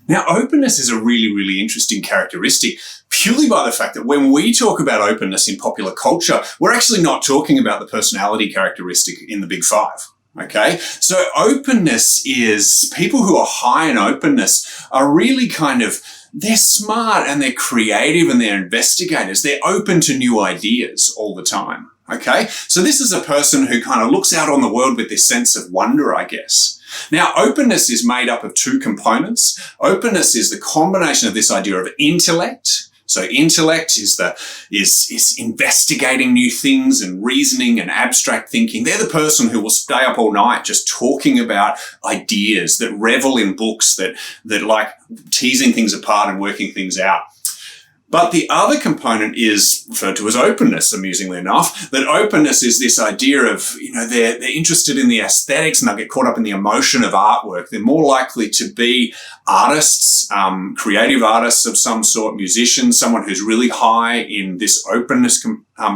Now, openness is a really, really interesting characteristic purely by the fact that when we talk about openness in popular culture, we're actually not talking about the personality characteristic in the big five. Okay, so openness is people who are high in openness are really they're smart and they're creative and they're investigators. They're open to new ideas all the time. Okay, so this is a person who kind of looks out on the world with this sense of wonder, I guess. Now, openness is made up of two components. Openness is the combination of this idea of intellect. So intellect is investigating new things and reasoning and abstract thinking. They're the person who will stay up all night just talking about ideas, that revel in books, that like teasing things apart and working things out. But the other component is referred to as openness, amusingly enough, that openness is this idea of, they're interested in the aesthetics and they'll get caught up in the emotion of artwork. They're more likely to be artists, creative artists of some sort, musicians, someone who's really high in this openness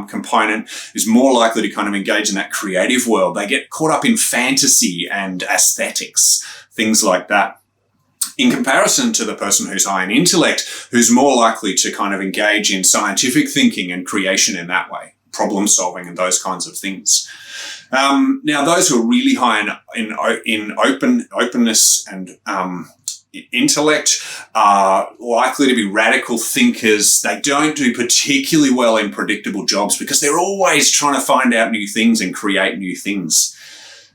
component is more likely to kind of engage in that creative world. They get caught up in fantasy and aesthetics, things like that. In comparison to the person who's high in intellect, who's more likely to kind of engage in scientific thinking and creation in that way, problem solving and those kinds of things. Now, those who are really high in openness and intellect are likely to be radical thinkers. They don't do particularly well in predictable jobs because they're always trying to find out new things and create new things.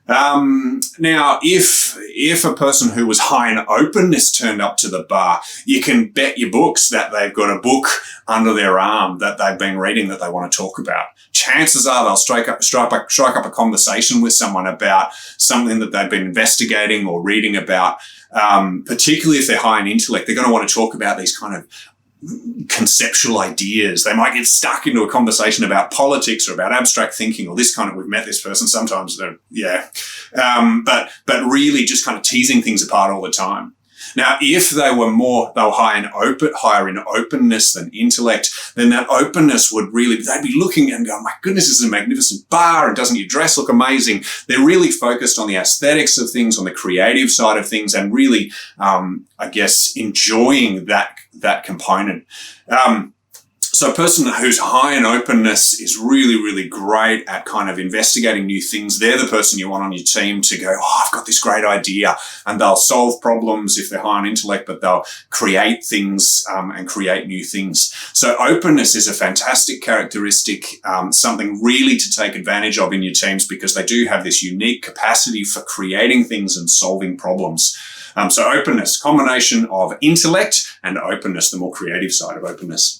Now, if a person who was high in openness turned up to the bar, you can bet your books that they've got a book under their arm that they've been reading that they want to talk about. Chances are they'll strike up a conversation with someone about something that they've been investigating or reading about. Particularly if they're high in intellect, they're going to want to talk about these kind of conceptual ideas. They might get stuck into a conversation about politics or about abstract thinking or this kind of, we've met this person sometimes, but really just kind of teasing things apart all the time. Now, if they were higher in openness than intellect, then that openness would really, they'd be looking and going, my goodness, this is a magnificent bar and doesn't your dress look amazing? They're really focused on the aesthetics of things, on the creative side of things, and really, enjoying that component. So a person who's high in openness is really, really great at kind of investigating new things. They're the person you want on your team to go, I've got this great idea. And they'll solve problems if they're high in intellect, but they'll create things and create new things. So openness is a fantastic characteristic, something really to take advantage of in your teams because they do have this unique capacity for creating things and solving problems. So openness, combination of intellect and openness, the more creative side of openness.